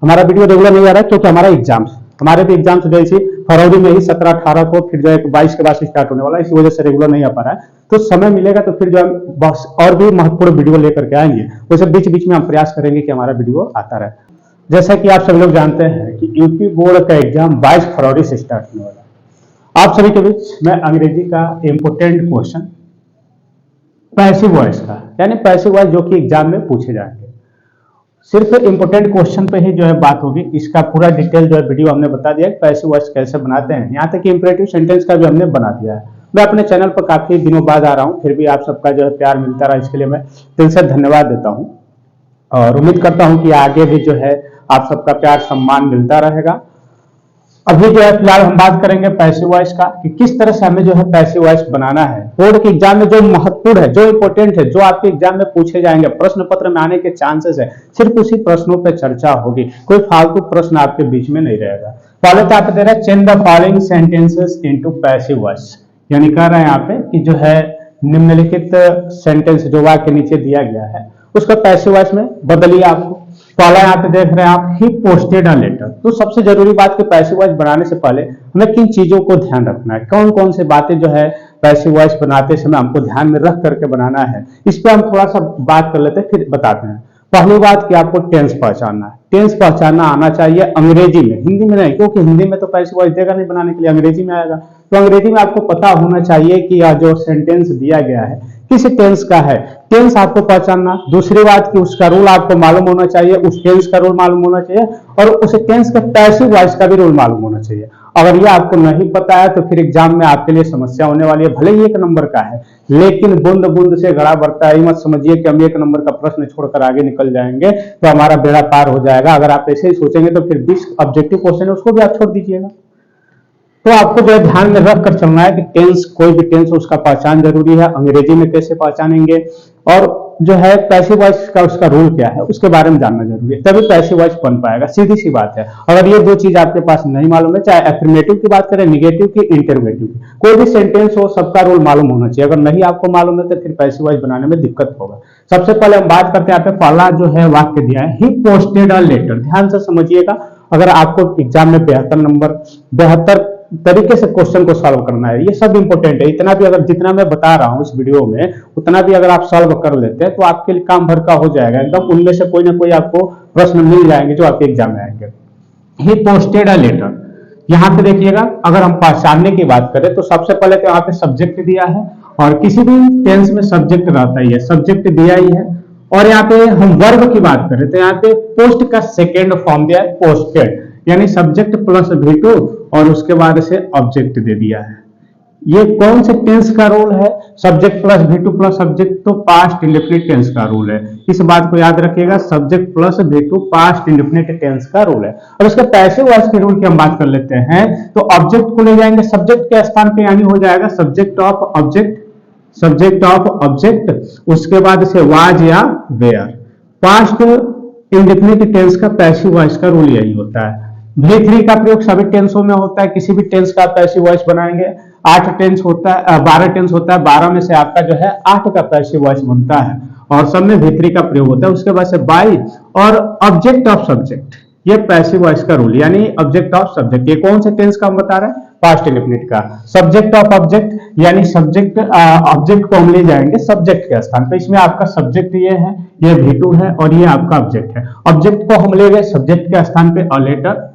हमारा video regular नहीं आ रहा है क्योंकि हमारे भी एग्जाम्स जैसे फरवरी में ही 17-18 को, फिर जो है 22 के बाद से स्टार्ट होने वाला है, इसी वजह से रेगुलर नहीं आ पा रहा है। तो समय मिलेगा तो फिर जो है और भी महत्वपूर्ण वीडियो लेकर के आएंगे, वैसे बीच बीच में हम प्रयास करेंगे कि हमारा वीडियो आता रहे। जैसा कि आप सभी लोग जानते हैं कि यूपी बोर्ड का एग्जाम 22 फरवरी से स्टार्ट होने वाला है। आप सभी के बीच मैं अंग्रेजी का इंपोर्टेंट क्वेश्चन पैसिव वॉइस का, यानी पैसिव वॉइस जो कि एग्जाम में पूछे जाएंगे, सिर्फ इंपोर्टेंट क्वेश्चन पे ही जो है बात होगी। इसका पूरा डिटेल जो है वीडियो हमने बता दिया है, पैसिव वॉइस कैसे बनाते हैं, यहाँ तक कि इंपरेटिव सेंटेंस का भी हमने बना दिया है। मैं अपने चैनल पर काफी दिनों बाद आ रहा हूँ, फिर भी आप सबका जो है प्यार मिलता रहा, इसके लिए मैं दिल से धन्यवाद देता हूँ और उम्मीद करता हूँ कि आगे भी जो है आप सबका प्यार सम्मान मिलता रहेगा। अभी जो है फिलहाल हम बात करेंगे पैसिव वॉइस का, कि किस तरह से हमें जो है पैसिव वॉइस बनाना है। बोर्ड के एग्जाम में जो महत्वपूर्ण है, जो इंपॉर्टेंट है, जो आपके एग्जाम में पूछे जाएंगे, प्रश्न पत्र में आने के चांसेस है, सिर्फ उसी प्रश्नों पर चर्चा होगी, कोई फालतू प्रश्न आपके बीच में नहीं रहेगा। पहले तो आप दे रहे हैं change the following sentences into passive voice, यानी कह रहे हैं यहाँ पे कि जो है निम्नलिखित सेंटेंस जो वाक्य नीचे दिया गया है उसका पैसिव वॉइस में बदलिए आपको। पहला यहाँ पे देख रहे हैं आप, ही पोस्टेड अ लेटर। तो सबसे जरूरी बात कि पैसिव वॉइस बनाने से पहले हमें किन चीजों को ध्यान रखना है, कौन कौन से बातें जो है पैसिव वॉइस बनाते समय हमको ध्यान में रख करके बनाना है, इस पे हम थोड़ा सा बात कर लेते हैं, फिर बताते हैं। पहली बात कि आपको टेंस पहचानना है। टेंस पहचानना आना चाहिए अंग्रेजी में, हिंदी में नहीं, क्योंकि हिंदी में तो पैसिव वॉइस देगा नहीं बनाने के लिए, अंग्रेजी में आएगा। तो अंग्रेजी में आपको पता होना चाहिए कि यह जो सेंटेंस दिया गया है किस टेंस का है, टेंस आपको पहचानना। दूसरी बात कि उसका रूल आपको मालूम होना चाहिए, उस टेंस का रूल मालूम होना चाहिए और उस टेंस के पैसिव वॉइस का भी रूल मालूम होना चाहिए। अगर ये आपको नहीं पता है तो फिर एग्जाम में आपके लिए समस्या होने वाली है। भले ही 1 नंबर का है, लेकिन बूंद बूंद से घड़ा बढ़ता है। मत समझिए कि हम 1 नंबर का प्रश्न छोड़कर आगे निकल जाएंगे तो हमारा बेड़ा पार हो जाएगा। अगर आप ऐसे ही सोचेंगे तो फिर 20 ऑब्जेक्टिव क्वेश्चन है उसको भी आप छोड़ दीजिएगा। तो आपको जो है ध्यान में रख कर चलना है कि टेंस, कोई भी टेंस उसका पहचान जरूरी है। अंग्रेजी में कैसे पहचानेंगे और जो है पैसिव वॉइस का उसका रूल क्या है उसके बारे में जानना जरूरी है, तभी पैसिव वॉइस बन पाएगा। सीधी सी बात है। अगर ये 2 चीज आपके पास नहीं मालूम है, चाहे एफर्मेटिव की बात करें, निगेटिव की, इंटरवेटिव की, कोई भी सेंटेंस हो सबका रूल मालूम होना चाहिए। अगर नहीं आपको मालूम है तो फिर पैसिव वॉइस बनाने में दिक्कत होगा। सबसे पहले हम बात करते हैं, यहाँ पे पहला जो है वाक्य दिया है, ही पोस्टेड अ लेटर। ध्यान से समझिएगा, अगर आपको एग्जाम में 72 तरीके से क्वेश्चन को सॉल्व करना है, ये सब इंपॉर्टेंट है। इतना भी अगर जितना मैं बता रहा हूं इस वीडियो में उतना भी अगर आप सॉल्व कर लेते हैं तो आपके लिए काम भर का हो जाएगा एकदम। उनमें से कोई ना कोई आपको प्रश्न मिल जाएंगे जो आपके एग्जाम में आएंगे। ही पोस्टेड अ लेटर, यहाँ पे देखिएगा, अगर हम पहचानने की बात करें तो सबसे पहले तो यहाँ पे सब्जेक्ट दिया है और किसी भी टेंस में सब्जेक्ट रहता ही है, सब्जेक्ट दिया ही है। और यहाँ पे हम वर्ब की बात करें तो यहाँ पे पोस्ट का सेकेंड फॉर्म दिया है पोस्टेड, यानी सब्जेक्ट प्लस V2 और उसके बाद से ऑब्जेक्ट दे दिया है। ये कौन से टेंस का रूल है? Subject plus V2 plus object, तो पास्ट इंडेफिनिट टेंस का रूल है। इस बात को याद रखिएगा, subject plus V2 past indefinite tense का रूल है। और उसके पैसिव वॉइस के रूल की हम बात कर लेते हैं, तो ऑब्जेक्ट को ले जाएंगे सब्जेक्ट के स्थान पे, यानी हो जाएगा subject of object, subject of object, उसके बाद से वाज या वेयर। पास्ट इंडेफिनिट टेंस का पैसिव वॉइस का रूल यही होता है। V3 का प्रयोग सभी टेंसों में होता है। किसी भी टेंस का पैसिव वॉइस बनाएंगे, 8 टेंस होता है, 12 टेंस होता है, 12 में से आपका जो है 8 का पैसिव वॉइस बनता है और सब में V3 का प्रयोग होता है। उसके बाद से बाय और ऑब्जेक्ट ऑफ सब्जेक्ट, ये पैसिव वॉइस का रूल, यानी ऑब्जेक्ट ऑफ सब्जेक्ट। ये कौन से टेंस का हम बता रहे हैं? पास्ट इंडेफिनिट का। सब्जेक्ट ऑफ ऑब्जेक्ट, यानी सब्जेक्ट ऑब्जेक्ट को हम ले जाएंगे सब्जेक्ट के स्थान पे। इसमें आपका सब्जेक्ट ये है, ये V2 है और ये आपका ऑब्जेक्ट है। ऑब्जेक्ट को हम ले गए सब्जेक्ट के स्थान पे अ लेटर।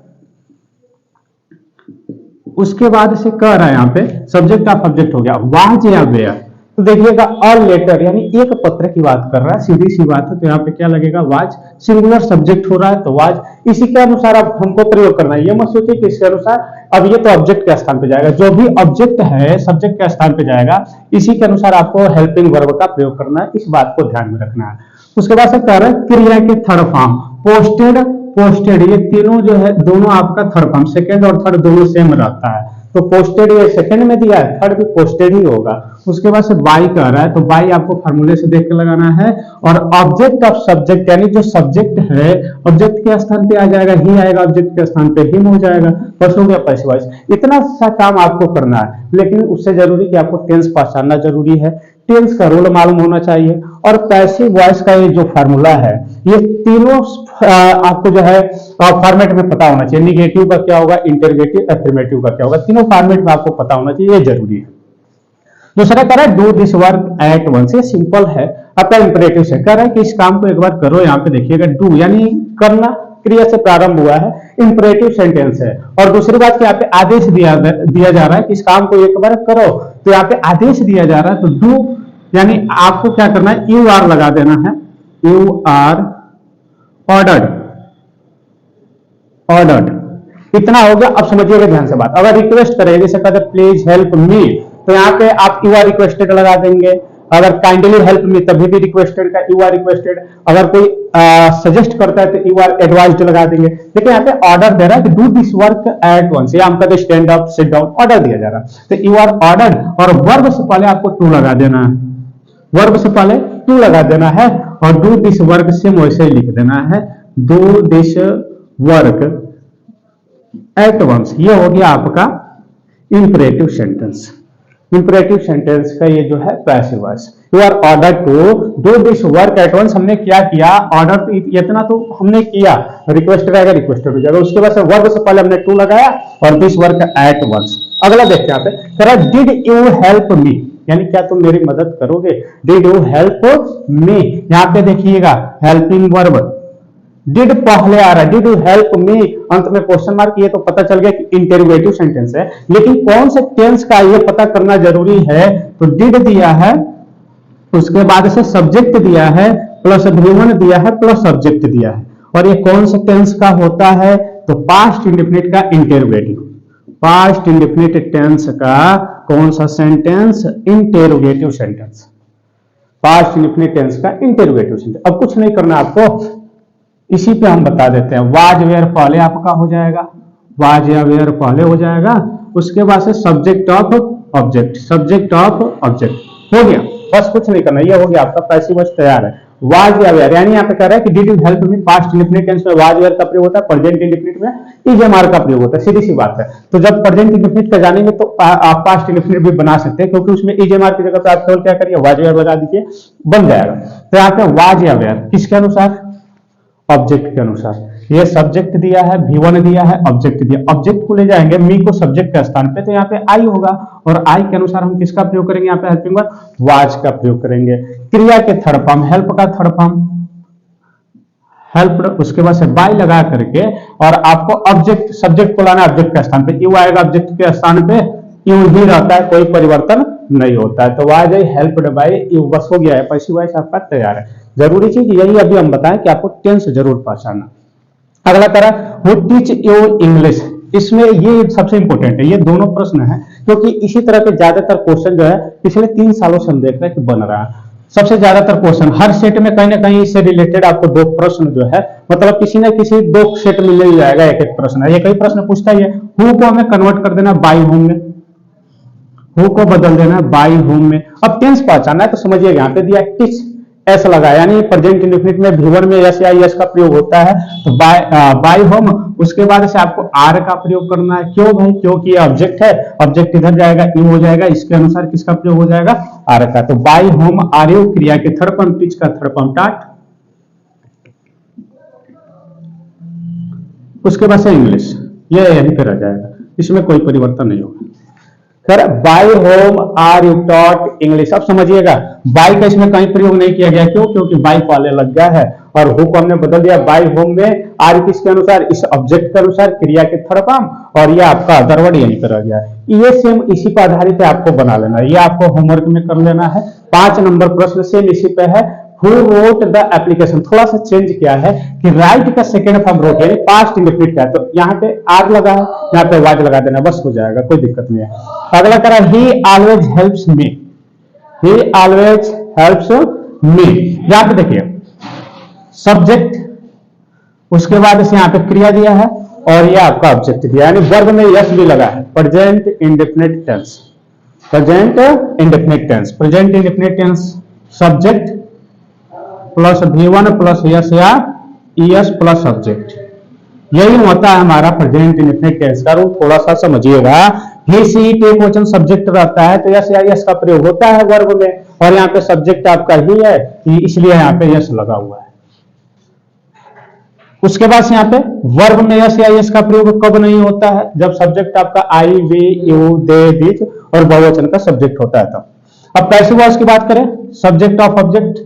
उसके बाद से कह रहा है यहाँ पे सब्जेक्ट ऑफ ऑब्जेक्ट हो गया वाज या वेयर। तो देखिएगा अ लेटर यानी एक पत्र की बात कर रहा है, सीधी सी बात है। तो यहाँ पे क्या लगेगा? वाज। सिंगुलर सब्जेक्ट हो रहा है तो वाज। इसी के अनुसार अब हमको प्रयोग करना है। ये मत सोचिए कि इसके अनुसार, अब ये तो ऑब्जेक्ट के स्थान पे जाएगा, जो भी ऑब्जेक्ट है सब्जेक्ट के स्थान पे जाएगा, इसी के अनुसार आपको हेल्पिंग वर्ब का प्रयोग करना है। इस बात को ध्यान में रखना है। उसके बाद से कह रहा है क्रिया के थर्ड फॉर्म, पोस्टेड, पोस्टेड, ये तीनों जो है दोनों आपका थर्ड फॉर्म, सेकंड और थर्ड दोनों सेम रहता है। तो पोस्टेड ये सेकंड में दिया है, थर्ड भी पोस्टेड ही होगा। उसके बाद से बाई कर रहा है तो बाई आपको फार्मूले से देख के लगाना है। और ऑब्जेक्ट ऑफ सब्जेक्ट, यानी जो सब्जेक्ट है ऑब्जेक्ट के स्थान पे आ जाएगा, ही आएगा ऑब्जेक्ट के स्थान पे, हिम हो जाएगा, बस हो गया पैसिव वॉइस। इतना सा काम आपको करना है, लेकिन उससे जरूरी कि आपको टेंस पहचानना जरूरी है, टेंस का रूल मालूम होना चाहिए। और पैसिव वॉइस का ये जो फार्मूला है ये तीनों आपको जो है फॉर्मेट में पता होना चाहिए। निगेटिव का क्या होगा, इंटरोगेटिव, अफर्मेटिव का क्या होगा, तीनों फॉर्मेट में आपको पता होना चाहिए, ये जरूरी है। दूसरा कह रहा है do this work at once, ये सिंपल है, आपका इंपरेटिव से कह रहा है कि इस काम को एक बार करो। यहाँ पे देखिएगा डू यानी करना, क्रिया से प्रारंभ हुआ है, इंपरेटिव सेंटेंस है। और दूसरी बात कि यहाँ पे आदेश दिया जा रहा है कि इस काम को एक बार करो, तो यहाँ पे आदेश दिया जा रहा है, तो डू यानी आपको क्या करना है, यू आर लगा देना है, यू आर ऑर्डर्ड, ऑर्डर्ड इतना हो गया। अब समझिएगा ध्यान से बात, अगर रिक्वेस्ट करें जैसे कहते प्लीज हेल्प मी, तो यहाँ पे आप यू आर रिक्वेस्टेड लगा देंगे। अगर काइंडली हेल्प मी तभी भी रिक्वेस्टेड का यू आर रिक्वेस्टेड। अगर कोई सजेस्ट करता है तो यू आर एडवाइज्ड लगा देंगे। लेकिन यहाँ पे ऑर्डर दे रहा है कि do this work at once, या हम कहते stand up, sit down, order दिया जा रहा है, तो यू आर ऑर्डर्ड, और वर्ब से पहले आपको टू लगा देना है, वर्ब से पहले टू लगा देना है, और डू दिस वर्क से वैसे ही लिख देना है, do this work at once. ये हो गया आपका इंपरेटिव सेंटेंस। इंपरेटिव सेंटेंस का ये जो है passive voice, you are order to do this work at once. हमने क्या किया, ऑर्डर तो इतना तो हमने किया, रिक्वेस्ट रहेगा, रिक्वेस्टेड हो जाएगा। उसके बाद से वर्ब से पहले हमने टू लगाया और दिस वर्क एट वंस। अगला देखते हैं यहाँ पे, डिड यू हेल्प मी, यानी क्या तुम मेरी मदद करोगे, डिड यू हेल्प मी। यहाँ पे देखिएगा हेल्पिंग वर्ब, डिड पहले आ रहा है, डिड यू हेल्प मी, अंत में क्वेश्चन मार्क, ये तो पता चल गया कि इंटरोगेटिव सेंटेंस है, लेकिन कौन से टेंस का ये पता करना जरूरी है। तो डिड दिया है, उसके बाद से सब्जेक्ट दिया है, प्लस V1 दिया है, प्लस सब्जेक्ट दिया है, और ये कौन से टेंस का होता है, तो पास्ट इंडेफिनिट का इंटरोगेटिव, पास्ट इंडेफिनिट टेंस का कौन सा sentence, interrogative sentence, past indefinite tense का इंटरोगेटिव सेंटेंस। अब कुछ नहीं करना आपको, इसी पे हम बता देते हैं, वाज वेयर पहले आपका हो जाएगा, वाज या वेयर पहले हो जाएगा, उसके बाद से subject of object, subject of object हो गया, बस कुछ नहीं करना, ये हो गया आपका पैसिव वॉइस तैयार है। वाज या वेयर, यानी यहाँ पे कह रहा है कि did you help me, past indefinite tense में वाज वेयर का प्रयोग होता है, प्रेजेंट इंडेफिनिट में इज एम आर का प्रयोग होता है, सीधी सी बात है। तो जब प्रेजेंट इंडेफिनिट का जानेंगे तो आप पास्ट इंडेफिनिट भी बना सकते हैं, क्योंकि उसमें इज एम आर की जगह पे आप केवल क्या करिए, वाज वेयर लगा दीजिए, बन जाएगा। तो यहाँ पे वाज या वेयर किसके अनुसार, ऑब्जेक्ट के अनुसार। ये सब्जेक्ट दिया है, V1 दिया है, ऑब्जेक्ट दिया, ऑब्जेक्ट को ले जाएंगे मी को सब्जेक्ट के स्थान पे, तो यहाँ पे आई होगा, और आई के अनुसार हम किसका प्रयोग करेंगे, यहाँ पे हेल्पिंग वर्ब वाज का प्रयोग करेंगे। क्रिया के थर्ड फॉर्म, हेल्प का थर्ड फॉर्म हेल्प, उसके बाद से बाय लगा करके, और आपको ऑब्जेक्ट सब्जेक्ट को लाना ऑब्जेक्ट के स्थान पे, यू आएगा ऑब्जेक्ट के स्थान पे, यू ही रहता है, कोई परिवर्तन नहीं होता है। तो वाज हेल्प्ड बाय यू, बस हो गया है, पैसिव वॉइस आपका तैयार है। जरूरी चीज यही अभी हम बताएं कि आपको टेंस जरूर पहचानना। अगला तरह, हु टीच यू इंग्लिश, इसमें ये सबसे इंपॉर्टेंट है, ये दोनों प्रश्न है, क्योंकि इसी तरह के ज्यादातर क्वेश्चन जो है पिछले 3 सालों से हम देख रहे हैं कि बन रहा है। सबसे ज्यादातर क्वेश्चन हर सेट में कहीं ना कहीं इससे रिलेटेड आपको 2 प्रश्न जो है, मतलब किसी ना किसी 2 सेट में मिल जाएगा एक एक प्रश्न। ये कई प्रश्न पूछता ही है, हु को हमें कन्वर्ट कर देना बाई होम में, हु को बदल देना बाई होम में। अब टेंस पहचानना है तो समझिएगा, यहाँ पे दिया टीच, एस लगा, यानी प्रेजेंट इंडेफिनिट में V1 में एस या एस का प्रयोग होता है, तो बाय होम, उसके बाद से आपको आर का प्रयोग करना है। क्यों भाई, क्योंकि ये ऑब्जेक्ट है, ऑब्जेक्ट इधर जाएगा, यू हो जाएगा, इसके अनुसार किसका प्रयोग हो जाएगा, आर का। तो बाय होम आर यू, क्रिया के थर्ड फॉर्म, टीच का थर्ड फॉर्म टाट, उसके बाद से इंग्लिश, ये यहीं पे रह जाएगा, इसमें कोई परिवर्तन नहीं होगा। Sir by whom are you taught English, अब समझिएगा बाय का इसमें कहीं प्रयोग नहीं किया गया, क्यों, क्योंकि बाय पहले लग गया है, और हु को हमने बदल दिया बाय होम में, आर किसके अनुसार, इस ऑब्जेक्ट के अनुसार, क्रिया के थर्ड फॉर्म, और ये आपका अदर वर्ड यहीं पर रह गया। ये सेम इसी पर आधारित है, आपको बना लेना है, ये आपको होमवर्क में कर लेना है। 5 नंबर प्रश्न सेम इसी पे है, हु रोट द एप्लीकेशन, थोड़ा सा चेंज किया है कि राइट का सेकंड फॉर्म रोट, यानी पास्ट इंडेफिनिट का है, तो यहाँ पे आर लगा है, यहाँ पे वाज लगा देना, बस हो जाएगा, कोई दिक्कत नहीं है। अगला करा, ही ऑलवेज हेल्प्स मी, ही ऑलवेज हेल्प्स मी, यहाँ पे देखिए सब्जेक्ट, उसके बाद इसे यहाँ पे क्रिया दिया है, और ये आपका ऑब्जेक्ट दिया, यानी वर्ब में यस भी लगा है, present indefinite tense, present indefinite tense, present indefinite tense subject plus V1 plus S या ES प्लस सब्जेक्ट, यही होता है हमारा प्रेजेंट इंडेफिनिट टेंस का रूप। थोड़ा सा समझिएगा, ही सी टेक वचन सब्जेक्ट रहता है, तो यस या ES का प्रयोग होता है वर्ब में, और यहाँ पे सब्जेक्ट आपका ही है, इसलिए यहाँ पे यस लगा हुआ है। उसके बाद यहाँ पे वर्ब में यस या यस का प्रयोग कब नहीं होता है, जब सब्जेक्ट आपका आई, वी, यू, दे, दिज और बहुवचन का सब्जेक्ट होता है तब। अब पैसिव वॉइस की बात करें, सब्जेक्ट ऑफ ऑब्जेक्ट।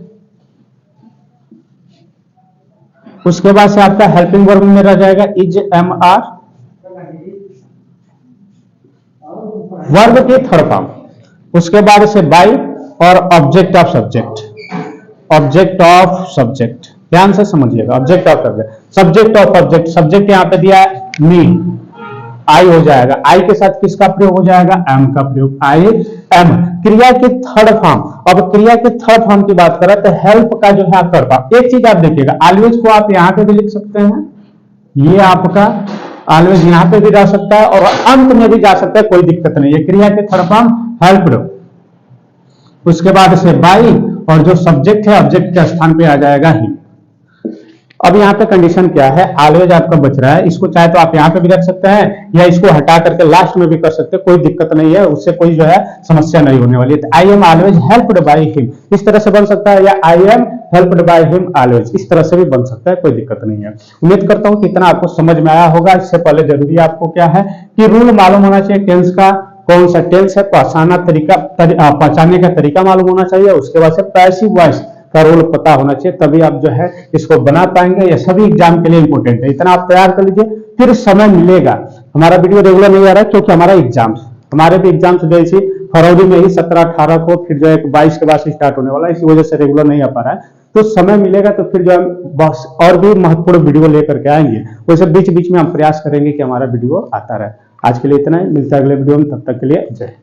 उसके बाद से आपका हेल्पिंग वर्ब में रह जाएगा इज, एम, आर। वर्ब की थर्ड फॉर्म। उसके बाद से बाई और object of subject. Object of subject ध्यान से समझिएगा, object of subject. Subject of object, subject यहां पे दिया है मी, आई हो जाएगा। आई के साथ किसका प्रयोग हो जाएगा, एम का प्रयोग, आई एम। क्रिया की थर्ड फॉर्म। अब क्रिया के थर्ड फॉर्म की बात करें तो हेल्प का जो है थर्ड फॉर्म। एक चीज आप देखिएगा, ऑलवेज को आप यहां पे भी लिख सकते हैं, ये आपका ऑलवेज यहां पे भी जा सकता है और अंत में भी जा सकता है, कोई दिक्कत नहीं है। क्रिया के थर्ड फॉर्म हेल्प्ड। उसके बाद से बाई और जो सब्जेक्ट है ऑब्जेक्ट के स्थान पे आ जाएगा ही। अब यहाँ पे कंडीशन क्या है, ऑलवेज आपका बच रहा है, इसको चाहे तो आप यहाँ पे भी रख सकते हैं या इसको हटा करके लास्ट में भी कर सकते हैं, कोई दिक्कत नहीं है, उससे कोई जो है समस्या नहीं होने वाली है। I am always helped by him, इस तरह से बन सकता है, या I am helped by him always, इस तरह से भी बन सकता है, कोई दिक्कत नहीं है। उम्मीद करता हूं कि इतना आपको समझ में आया होगा। इससे पहले जरूरी आपको क्या है कि रूल मालूम होना चाहिए, टेंस का कौन सा टेंस है, पहचानने का तरीका मालूम होना चाहिए। उसके बाद से पैसिव वॉइस का रोल पता होना चाहिए, तभी आप जो है इसको बना पाएंगे। ये सभी एग्जाम के लिए इंपॉर्टेंट है, इतना आप तैयार कर लीजिए, फिर समय मिलेगा। हमारा वीडियो रेगुलर नहीं आ रहा है क्योंकि हमारा एग्जाम्स, हमारे भी एग्जाम्स जैसे फरवरी में ही 17-18 को, फिर जो है 22 के बाद से स्टार्ट होने वाला है, इसी वजह से रेगुलर नहीं आ पा रहा है। तो समय मिलेगा तो फिर जो है और भी महत्वपूर्ण वीडियो लेकर के आएंगे, वैसे बीच बीच में हम प्रयास करेंगे कि हमारा वीडियो आता रहे। आज के लिए इतना ही, मिलता है अगले वीडियो में, तब तक के लिए जय।